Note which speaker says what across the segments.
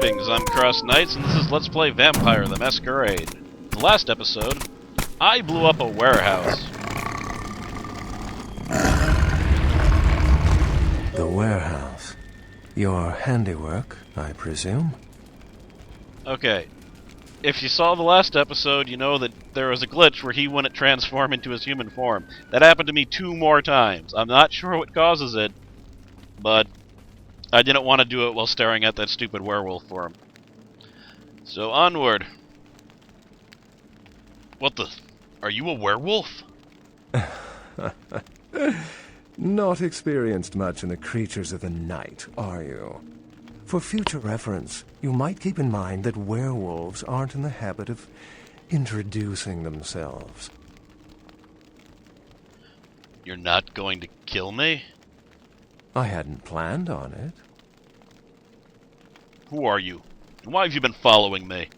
Speaker 1: Greetings, I'm Cross Knights, and this is Let's Play Vampire the Masquerade. In the last episode, I blew up a warehouse.
Speaker 2: The warehouse. Your handiwork, I presume?
Speaker 1: Okay, if you saw the last episode, you know that there was a glitch where he wouldn't transform into his human form. That happened to me 2 more times. I'm not sure what causes it, but I didn't want to do it while staring at that stupid werewolf form. So onward. What the? Are you a werewolf?
Speaker 2: Not experienced much in the creatures of the night, are you? For future reference, you might keep in mind that werewolves aren't in the habit of introducing themselves.
Speaker 1: You're not going to kill me?
Speaker 2: I hadn't planned on it.
Speaker 1: Who are you? And why have you been following me?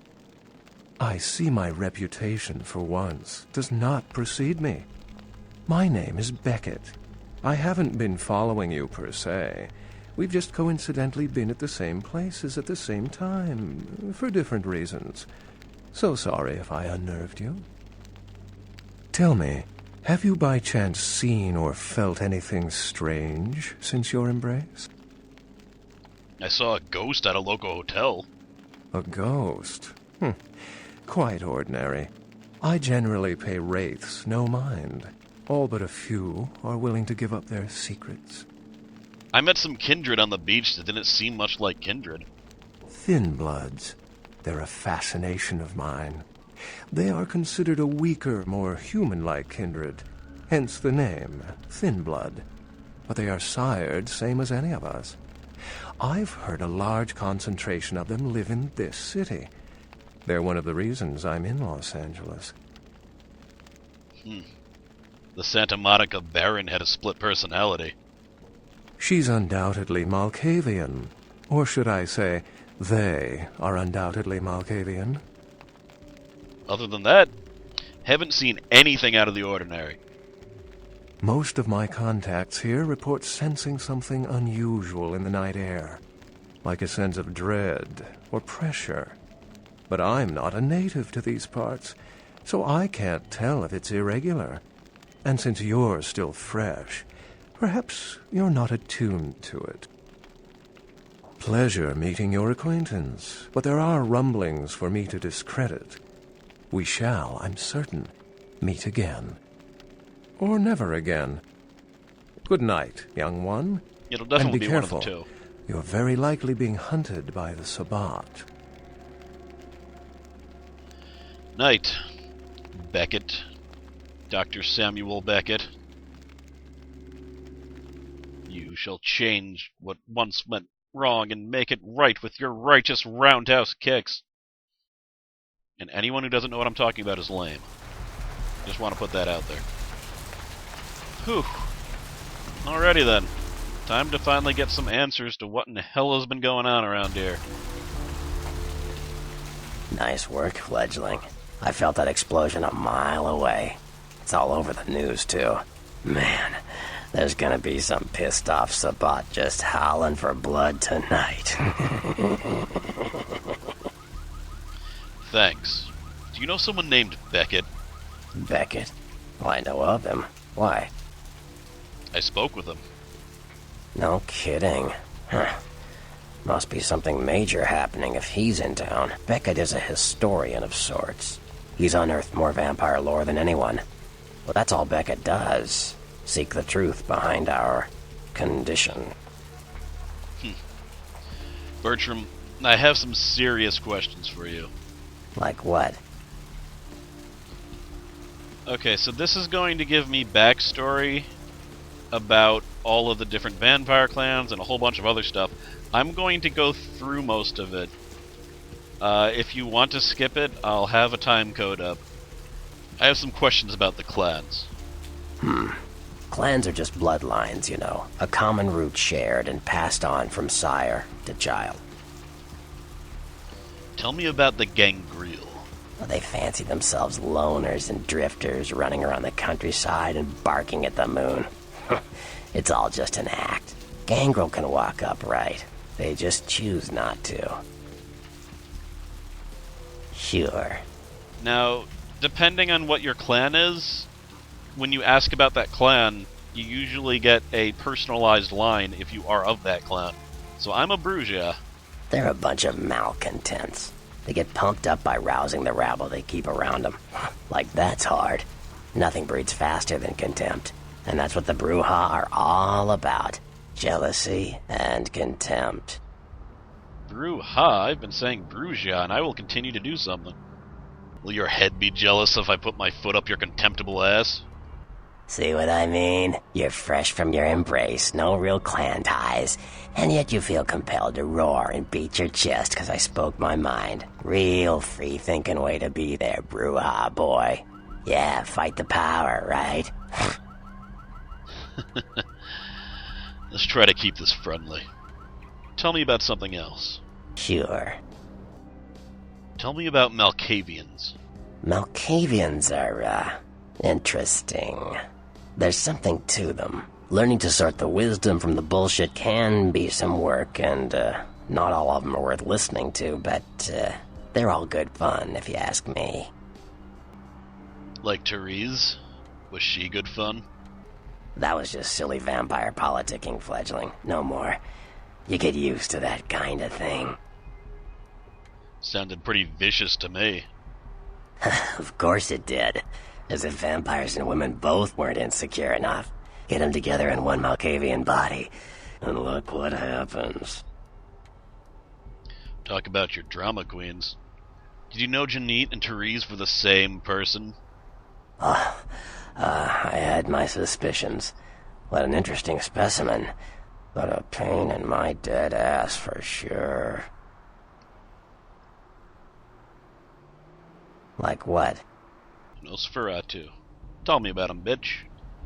Speaker 2: I see my reputation, for once, does not precede me. My name is Beckett. I haven't been following you per se. We've just coincidentally been at the same places at the same time, for different reasons. So sorry if I unnerved you. Tell me, have you by chance seen or felt anything strange since your embrace?
Speaker 1: I saw a ghost at a local hotel.
Speaker 2: A ghost? Quite ordinary. I generally pay wraiths no mind. All but a few are willing to give up their secrets.
Speaker 1: I met some kindred on the beach that didn't seem much like kindred.
Speaker 2: Thin bloods. They're a fascination of mine. They are considered a weaker, more human-like kindred, hence the name, Thin Blood. But they are sired same as any of us. I've heard a large concentration of them live in this city. They're one of the reasons I'm in Los Angeles.
Speaker 1: The Santa Monica Baron had a split personality.
Speaker 2: She's undoubtedly Malkavian. Or should I say, they are undoubtedly Malkavian.
Speaker 1: Other than that, haven't seen anything out of the ordinary.
Speaker 2: Most of my contacts here report sensing something unusual in the night air, like a sense of dread or pressure. But I'm not a native to these parts, so I can't tell if it's irregular. And since you're still fresh, perhaps you're not attuned to it. Pleasure meeting your acquaintance, but there are rumblings for me to discredit. We shall, I'm certain, meet again. Or never again. Good night, young one.
Speaker 1: It'll definitely
Speaker 2: and be
Speaker 1: be
Speaker 2: careful.
Speaker 1: one of the two.
Speaker 2: You're very likely being hunted by the Sabbat.
Speaker 1: Night, Beckett. Dr. Samuel Beckett. You shall change what once went wrong and make it right with your righteous roundhouse kicks. And anyone who doesn't know what I'm talking about is lame. Just want to put that out there. Whew. Alrighty then. Time to finally get some answers to what in the hell has been going on around here.
Speaker 3: Nice work, fledgling. I felt that explosion a mile away. It's all over the news, too. Man, there's gonna be some pissed-off Sabbat just howling for blood tonight.
Speaker 1: Thanks. Do you know someone named Beckett?
Speaker 3: Beckett? Well, I know of him. Why?
Speaker 1: I spoke with him.
Speaker 3: No kidding. Huh. Must be something major happening if he's in town. Beckett is a historian of sorts. He's unearthed more vampire lore than anyone. Well, that's all Beckett does. Seek the truth behind our condition.
Speaker 1: Bertram, I have some serious questions for you.
Speaker 3: Like what?
Speaker 1: Okay, so this is going to give me backstory about all of the different vampire clans and a whole bunch of other stuff. I'm going to go through most of it. If you want to skip it, I'll have a time code up. I have some questions about the clans.
Speaker 3: Clans are just bloodlines, you know. A common root shared and passed on from sire to child.
Speaker 1: Tell me about the Gangrel.
Speaker 3: Well, they fancy themselves loners and drifters running around the countryside and barking at the moon. It's all just an act. Gangrel can walk upright. They just choose not to. Sure.
Speaker 1: Now, depending on what your clan is, when you ask about that clan, you usually get a personalized line if you are of that clan. So I'm a Brujah.
Speaker 3: They're a bunch of malcontents. They get pumped up by rousing the rabble they keep around them. Like, that's hard. Nothing breeds faster than contempt. And that's what the Brujah are all about. Jealousy and contempt.
Speaker 1: Brujah? I've been saying Brujah, and I will continue to do something. Will your head be jealous if I put my foot up your contemptible ass?
Speaker 3: See what I mean? You're fresh from your embrace, no real clan ties, and yet you feel compelled to roar and beat your chest because I spoke my mind. Real free-thinking way to be there, Brujah boy. Yeah, fight the power, right?
Speaker 1: Let's try to keep this friendly. Tell me about something else.
Speaker 3: Sure.
Speaker 1: Tell me about Malkavians.
Speaker 3: Malkavians are, interesting. There's something to them. Learning to sort the wisdom from the bullshit can be some work, and, not all of them are worth listening to, but, they're all good fun, if you ask me.
Speaker 1: Like Therese? Was she good fun?
Speaker 3: That was just silly vampire politicking, fledgling. No more. You get used to that kind of thing.
Speaker 1: Sounded pretty vicious to me.
Speaker 3: Of course it did. As if vampires and women both weren't insecure enough. Get them together in one Malkavian body, and look what happens.
Speaker 1: Talk about your drama queens. Did you know Janine and Therese were the same person?
Speaker 3: I had my suspicions. What an interesting specimen. But a pain in my dead ass for sure. Like what?
Speaker 1: Nosferatu. Tell me about him, bitch.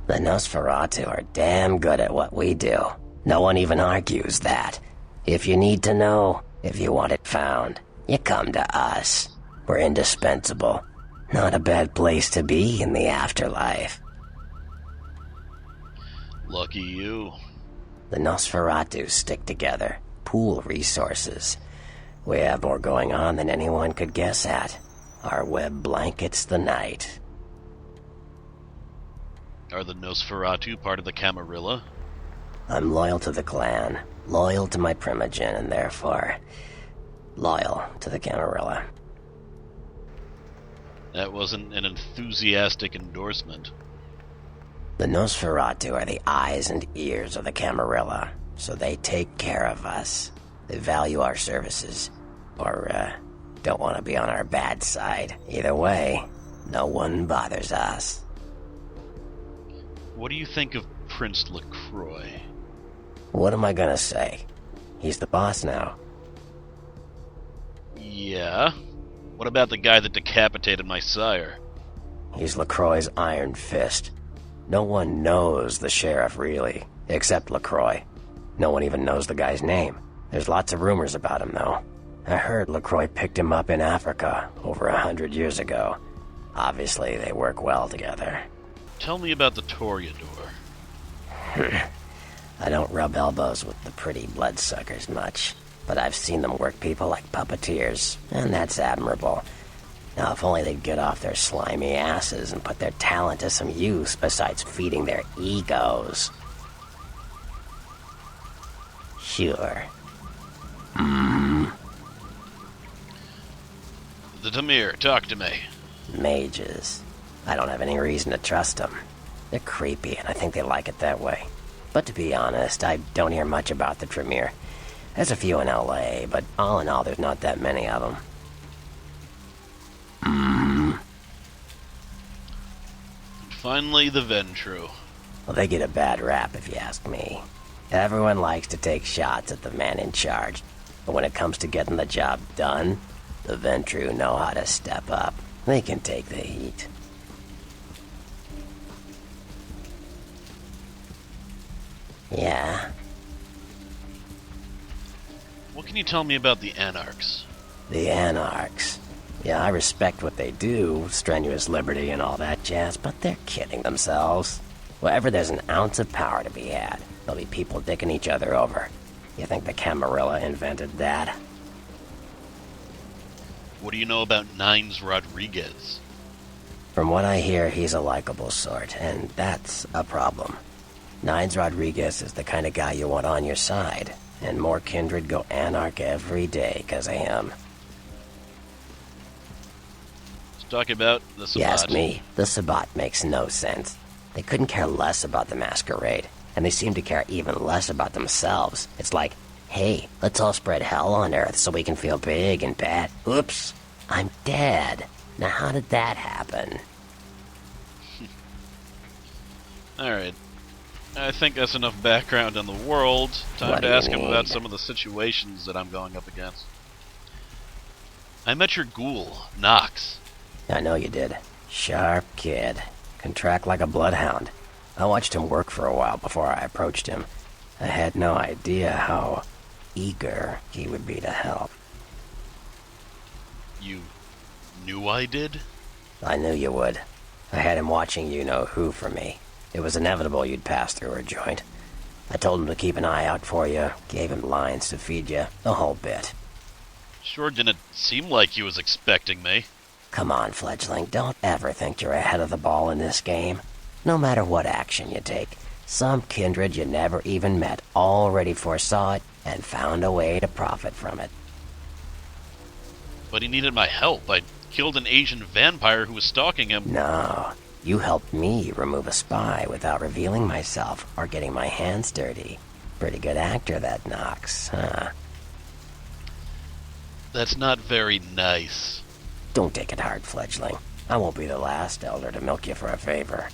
Speaker 3: The Nosferatu are damn good at what we do. No one even argues that. If you need to know, if you want it found, you come to us. We're indispensable. Not a bad place to be in the afterlife.
Speaker 1: Lucky you.
Speaker 3: The Nosferatu stick together, pool resources. We have more going on than anyone could guess at. Our web blankets the night.
Speaker 1: Are the Nosferatu part of the Camarilla?
Speaker 3: I'm loyal to the clan, loyal to my primogen, and therefore loyal to the Camarilla.
Speaker 1: That wasn't an enthusiastic endorsement.
Speaker 3: The Nosferatu are the eyes and ears of the Camarilla, so they take care of us. They value our services, or, don't want to be on our bad side. Either way, no one bothers us.
Speaker 1: What do you think of Prince LaCroix?
Speaker 3: What am I gonna say? He's the boss now.
Speaker 1: Yeah? What about the guy that decapitated my sire?
Speaker 3: He's LaCroix's iron fist. No one knows the sheriff, really, except LaCroix. No one even knows the guy's name. There's lots of rumors about him, though. I heard LaCroix picked him up in Africa over 100 years ago. Obviously, they work well together.
Speaker 1: Tell me about the Toreador.
Speaker 3: I don't rub elbows with the pretty bloodsuckers much, but I've seen them work people like puppeteers, and that's admirable. Now, if only they'd get off their slimy asses and put their talent to some use besides feeding their egos. Sure.
Speaker 1: The Tamir, talk to me.
Speaker 3: Mages. I don't have any reason to trust them. They're creepy, and I think they like it that way. But to be honest, I don't hear much about the Tremere. There's a few in LA, but all in all, there's not that many of them.
Speaker 1: Finally, the Ventru.
Speaker 3: Well, they get a bad rap, if you ask me. Everyone likes to take shots at the man in charge, but when it comes to getting the job done, the Ventru know how to step up. They can take the heat. Yeah?
Speaker 1: What can you tell me about the Anarchs?
Speaker 3: The Anarchs. Yeah, I respect what they do, strenuous liberty and all that jazz, but they're kidding themselves. Wherever there's an ounce of power to be had, there'll be people dicking each other over. You think the Camarilla invented that?
Speaker 1: What do you know about Nines Rodriguez?
Speaker 3: From what I hear, he's a likable sort, and that's a problem. Nines Rodriguez is the kind of guy you want on your side, and more kindred go anarch every day because of him.
Speaker 1: Let's talk about the Sabbat.
Speaker 3: You ask me, the Sabbat makes no sense. They couldn't care less about the Masquerade, and they seem to care even less about themselves. It's like, hey, let's all spread hell on Earth so we can feel big and bad. Oops, I'm dead. Now how did that happen?
Speaker 1: Alright. I think that's enough background on the world. Time to ask him about some of the situations that I'm going up against. I met your ghoul, Nox.
Speaker 3: I know you did. Sharp kid. Can track like a bloodhound. I watched him work for a while before I approached him. I had no idea how eager he would be to help.
Speaker 1: You knew I did?
Speaker 3: I knew you would. I had him watching you-know-who for me. It was inevitable you'd pass through her joint. I told him to keep an eye out for you, gave him lines to feed you, the whole bit.
Speaker 1: Sure didn't seem like he was expecting me.
Speaker 3: Come on, fledgling, don't ever think you're ahead of the ball in this game. No matter what action you take, some kindred you never even met already foresaw it and found a way to profit from it.
Speaker 1: But he needed my help. I killed an Asian vampire who was stalking him.
Speaker 3: No, you helped me remove a spy without revealing myself or getting my hands dirty. Pretty good actor, that Nox, huh?
Speaker 1: That's not very nice.
Speaker 3: Don't take it hard, fledgling. I won't be the last elder to milk you for a favor.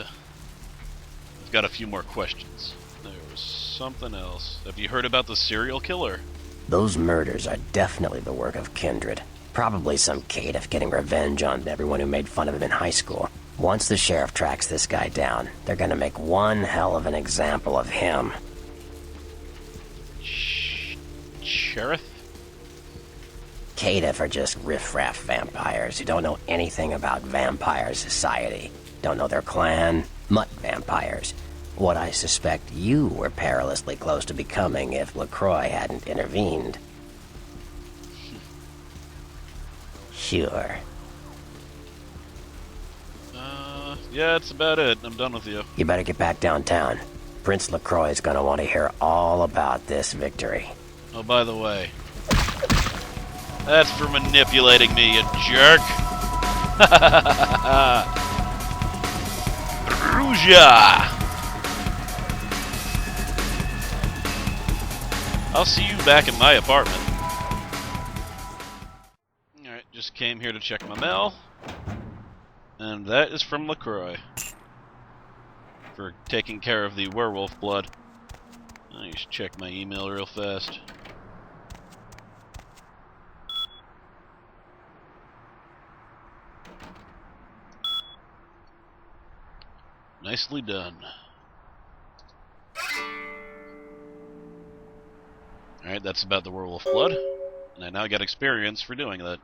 Speaker 1: I've got a few more questions. There was something else. Have you heard about the serial killer?
Speaker 3: Those murders are definitely the work of kindred. Probably some caitiff getting revenge on everyone who made fun of him in high school. Once the sheriff tracks this guy down, they're gonna make one hell of an example of him.
Speaker 1: Sheriff?
Speaker 3: Caitiff are just riffraff vampires who don't know anything about vampire society. Don't know their clan. Mutt vampires. What I suspect you were perilously close to becoming if LaCroix hadn't intervened. Sure.
Speaker 1: Yeah, that's about it. I'm done with you.
Speaker 3: You better get back downtown. Prince LaCroix is gonna want to hear all about this victory.
Speaker 1: Oh, by the way, that's for manipulating me, you jerk. Brujah! I'll see you back in my apartment. Alright, just came here to check my mail. And that is from LaCroix. For taking care of the werewolf blood. I should check my email real fast. Nicely done. Alright, that's about the werewolf blood. And I now get experience for doing that.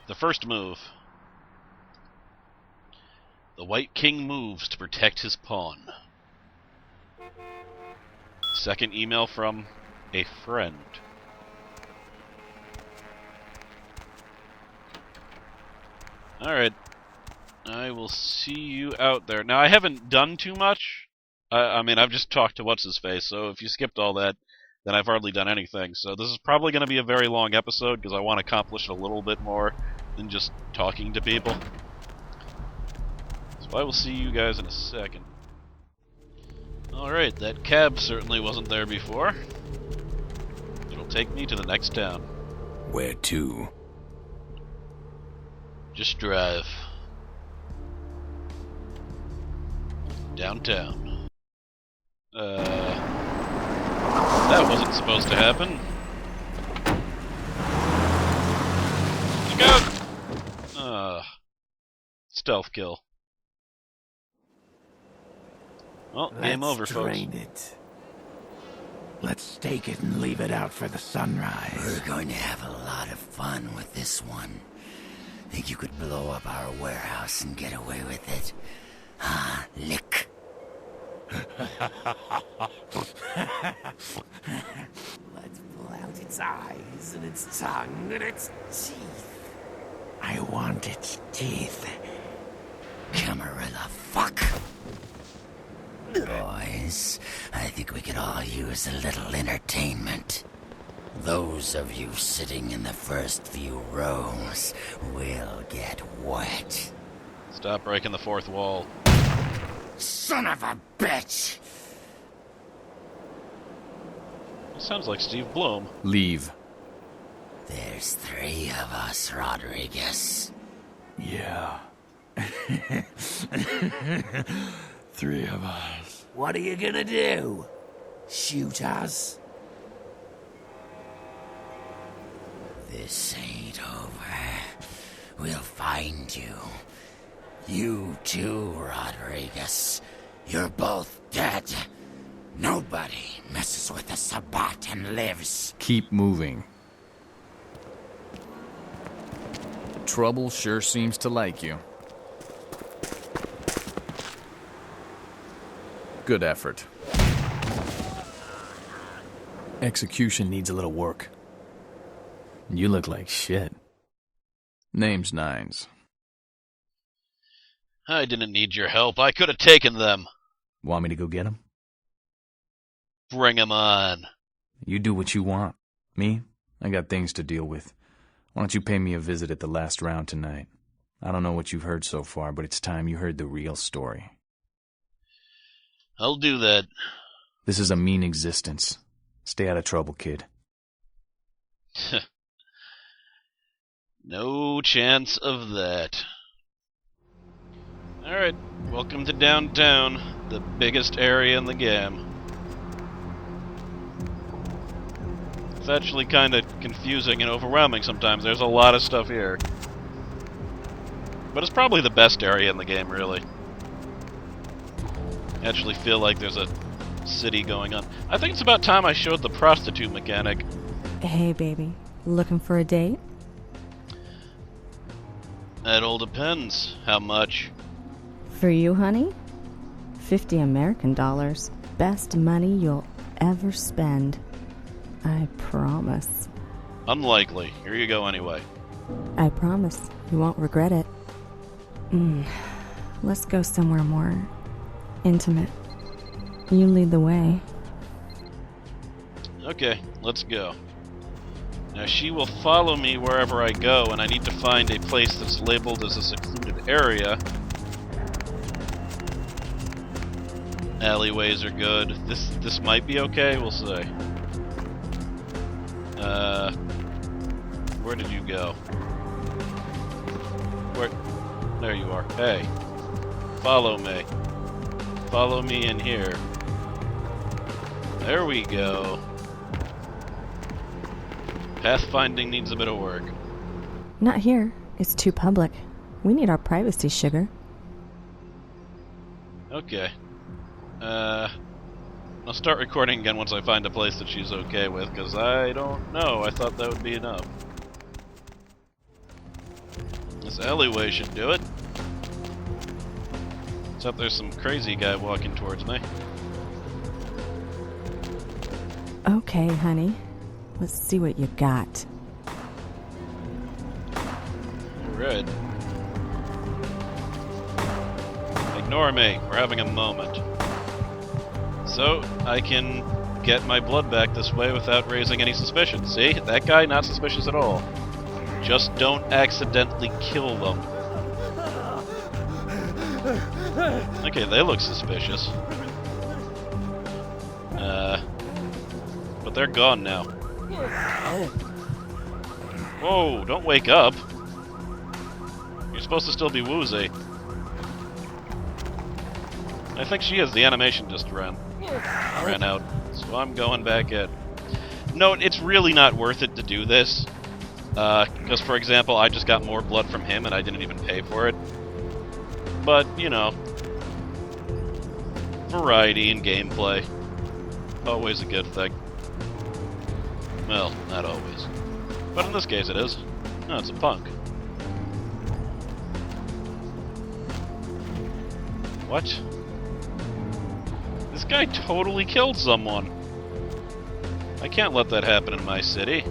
Speaker 1: The first move. The White King moves to protect his pawn. Second email from a friend. Alright. I will see you out there. Now, I haven't done too much. I mean, I've just talked to What's-His-Face, so if you skipped all that, then I've hardly done anything. So this is probably going to be a very long episode, because I want to accomplish a little bit more than just talking to people. So I will see you guys in a second. Alright, that cab certainly wasn't there before. It'll take me to the next town.
Speaker 4: Where to?
Speaker 1: Just drive. Downtown. That wasn't supposed to happen. Look out! Stealth kill. Well, game over, folks.
Speaker 4: Let's drain it. Let's stake it and leave it out for the sunrise.
Speaker 5: We're going to have a lot of fun with this one. Think you could blow up our warehouse and get away with it? Ah, lick.
Speaker 4: Let's its eyes and its tongue and its teeth. I want its teeth.
Speaker 5: Camarilla fuck. Boys, I think we could all use a little entertainment. Those of you sitting in the first few rows will get wet.
Speaker 1: Stop breaking the fourth wall.
Speaker 5: Son of a bitch!
Speaker 1: Sounds like Steve Bloom.
Speaker 6: Leave.
Speaker 5: There's 3 of us, Rodriguez.
Speaker 4: Yeah. 3 of us. What are you gonna do? Shoot us?
Speaker 5: This ain't over. We'll find you. You too, Rodriguez. You're both dead. Nobody messes with a Sabbat and lives.
Speaker 6: Keep moving. Trouble sure seems to like you. Good effort. Execution needs a little work. You look like shit. Name's Nines.
Speaker 1: I didn't need your help. I could have taken them.
Speaker 6: Want me to go get him?
Speaker 1: Bring 'em on.
Speaker 6: You do what you want. Me? I got things to deal with. Why don't you pay me a visit at the last round tonight? I don't know what you've heard so far, but it's time you heard the real story.
Speaker 1: I'll do that.
Speaker 6: This is a mean existence. Stay out of trouble, kid.
Speaker 1: No chance of that. Alright, welcome to downtown, the biggest area in the game. It's actually kind of confusing and overwhelming sometimes. There's a lot of stuff here. But it's probably the best area in the game, really. I actually feel like there's a city going on. I think it's about time I showed the prostitute mechanic.
Speaker 7: Hey, baby. Looking for a date?
Speaker 1: That all depends. How much?
Speaker 7: For you, honey? 50 American dollars. Best money you'll ever spend. I promise.
Speaker 1: Unlikely. Here you go anyway.
Speaker 7: I promise. You won't regret it. Let's go somewhere more intimate. You lead the way.
Speaker 1: Okay, let's go. Now she will follow me wherever I go, and I need to find a place that's labeled as a secluded area. Alleyways are good. This might be okay, we'll see. Where did you go? Where? There you are. Hey. Follow me. Follow me in here. There we go. Pathfinding needs a bit of work.
Speaker 7: Not here. It's too public. We need our privacy, sugar.
Speaker 1: Okay. I'll start recording again once I find a place that she's okay with, because I don't know. I thought that would be enough. This alleyway should do it. Except there's some crazy guy walking towards me.
Speaker 7: Okay, honey. Let's see what you got.
Speaker 1: Alright. Ignore me. We're having a moment. So, I can get my blood back this way without raising any suspicion. See? That guy, not suspicious at all. Just don't accidentally kill them. Okay, they look suspicious. But they're gone now. Whoa, don't wake up. You're supposed to still be woozy. I think she is. The animation just ran out. So I'm going back in. Note, it's really not worth it to do this. Because, for example, I just got more blood from him and I didn't even pay for it. But, you know, variety in gameplay. Always a good thing. Well, not always. But in this case it is. No, it's a punk. What? This guy totally killed someone. I can't let that happen in my city.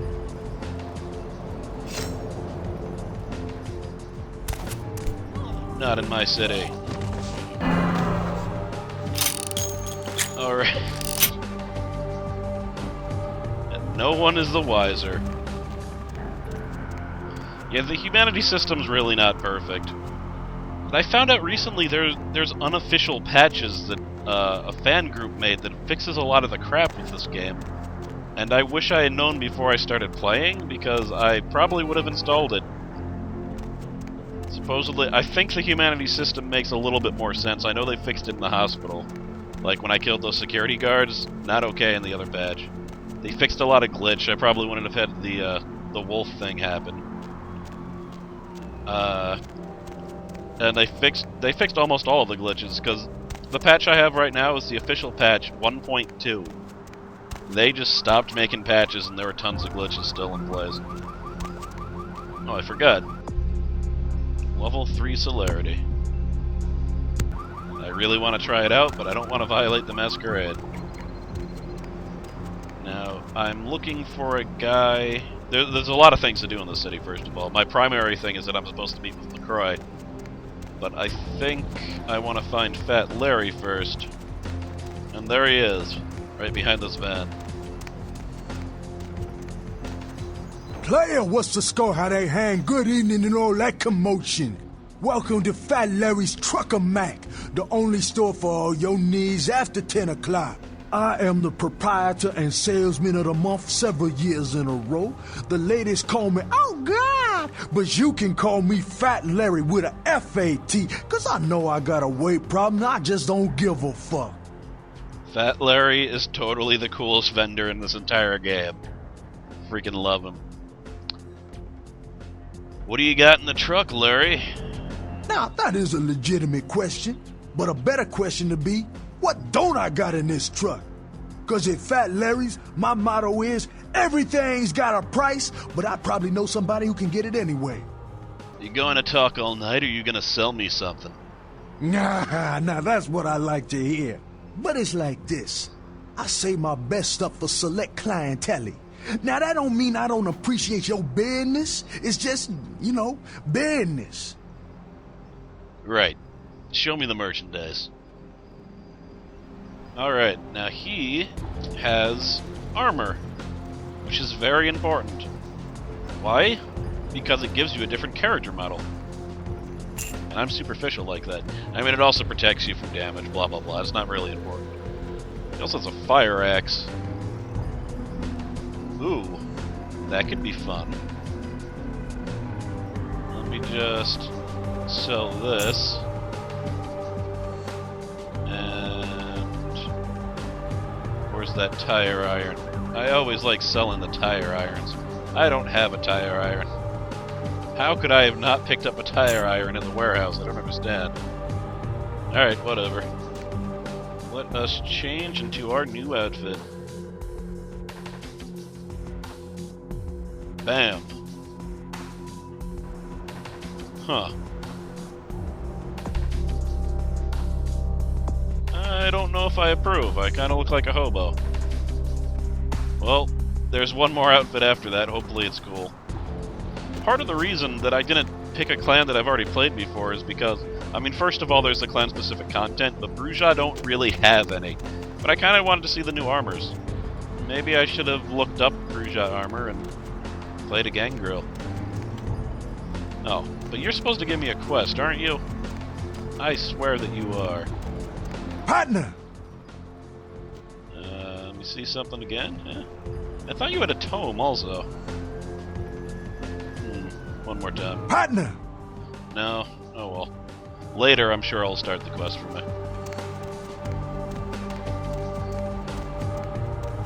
Speaker 1: Not in my city. Alright. And no one is the wiser. Yeah, the humanity system's really not perfect. But I found out recently there's unofficial patches that a fan group made that fixes a lot of the crap with this game. And I wish I had known before I started playing, because I probably would have installed it. Supposedly, I think the humanity system makes a little bit more sense. I know they fixed it in the hospital. Like when I killed those security guards, not okay in the other patch. They fixed a lot of glitch. I probably wouldn't have had the wolf thing happen. And they fixed almost all of the glitches, because the patch I have right now is the official patch 1.2. They just stopped making patches and there were tons of glitches still in place. Oh, I forgot. Level 3 celerity. I really want to try it out, but I don't want to violate the Masquerade. Now, I'm looking for a guy... There's a lot of things to do in the city, first of all. My primary thing is that I'm supposed to meet with LaCroix. But I think I want to find Fat Larry first. And there he is, right behind this van.
Speaker 8: Player, what's the score? How they hang? Good evening and all that commotion. Welcome to Fat Larry's Trucker Mac, the only store for all your needs after 10 o'clock. I am the proprietor and salesman of the month several years in a row. The ladies call me, oh God, but you can call me Fat Larry with a F-A-T, cause I know I got a weight problem, I just don't give a fuck.
Speaker 1: Fat Larry is totally the coolest vendor in this entire game. Freaking love him. What do you got in the truck, Larry?
Speaker 8: Now, that is a legitimate question, but a better question to be, what don't I got in this truck? Cause at Fat Larry's, my motto is, everything's got a price, but I probably know somebody who can get it anyway.
Speaker 1: You going to talk all night, or you gonna sell me something?
Speaker 8: Nah, now that's what I like to hear. But it's like this. I save my best stuff for select clientele. Now that don't mean I don't appreciate your business. It's just, you know, business.
Speaker 1: Right. Show me the merchandise. Alright, now he has armor, which is very important. Why? Because it gives you a different character model. And I'm superficial like that. I mean, it also protects you from damage, blah blah blah. It's not really important. He also has a fire axe. Ooh, that could be fun. Let me just sell this. And where's that tire iron? I always like selling the tire irons. I don't have a tire iron. How could I have not picked up a tire iron in the warehouse? I don't understand. Alright, whatever. Let us change into our new outfit. Bam. Huh. I don't know if I approve. I kind of look like a hobo. Well, there's one more outfit after that. Hopefully it's cool. Part of the reason that I didn't pick a clan that I've already played before is because, I mean, first of all, there's the clan-specific content, but Brujah don't really have any. But I kind of wanted to see the new armors. Maybe I should have looked up Brujah armor and played a gangrel. Oh, but you're supposed to give me a quest, aren't you? I swear that you are.
Speaker 8: Partner!
Speaker 1: Let me see something again. Yeah. I thought you had a tome also. One more time.
Speaker 8: Partner!
Speaker 1: No. Oh well. Later, I'm sure I'll start the quest for me.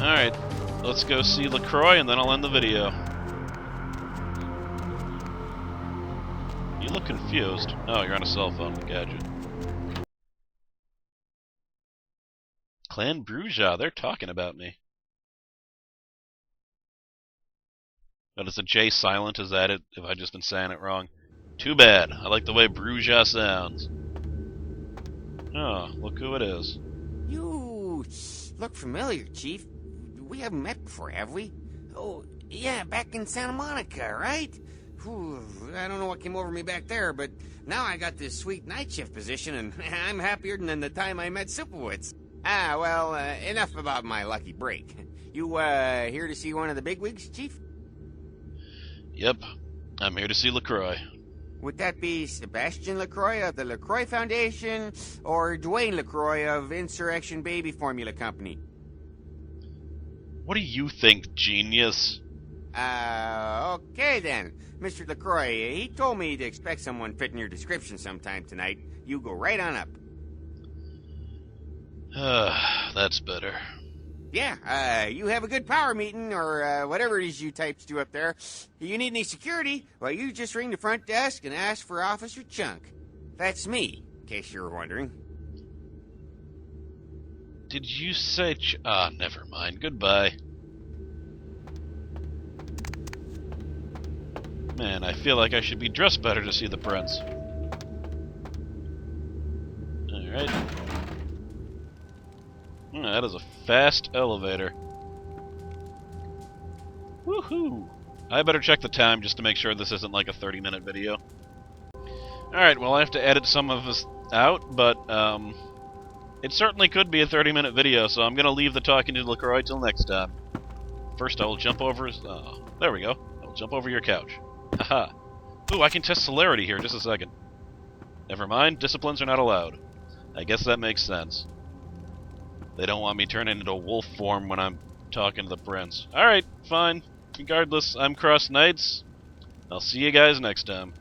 Speaker 1: Alright. Let's go see LaCroix and then I'll end the video. You look confused. Oh, you're on a cell phone. Gotcha. Clan Brujah, they're talking about me. But is a J silent? Is that it? Have I just been saying it wrong? Too bad. I like the way Brujah sounds. Oh, look who it is.
Speaker 9: You look familiar, Chief. We haven't met before, have we? Oh, yeah, back in Santa Monica, right? Whew, I don't know what came over me back there, but now I got this sweet night shift position, and I'm happier than the time I met Supowitz. Well, enough about my lucky break. You, here to see one of the bigwigs, Chief?
Speaker 1: Yep. I'm here to see LaCroix.
Speaker 9: Would that be Sebastian LaCroix of the LaCroix Foundation, or Dwayne LaCroix of Insurrection Baby Formula Company?
Speaker 1: What do you think, genius?
Speaker 9: Okay then. Mr. LaCroix, he told me to expect someone fitting your description sometime tonight. You go right on up.
Speaker 1: That's better.
Speaker 9: Yeah, you have a good power meeting, or whatever it is you types do up there. You need any security? Well, you just ring the front desk and ask for Officer Chunk. That's me, in case you were wondering.
Speaker 1: Did you say never mind. Goodbye. Man, I feel like I should be dressed better to see the prince. Alright. That is a fast elevator. Woohoo! I better check the time just to make sure this isn't like a 30-minute video. Alright, well I have to edit some of this out, but it certainly could be a 30-minute video, so I'm gonna leave the talking to LaCroix till next time. First I will jump over his... there we go. I'll jump over your couch. Haha. Ooh, I can test celerity here, just a second. Never mind, disciplines are not allowed. I guess that makes sense. They don't want me turning into wolf form when I'm talking to the prince. Alright, fine. Regardless, I'm Cross Knights. I'll see you guys next time.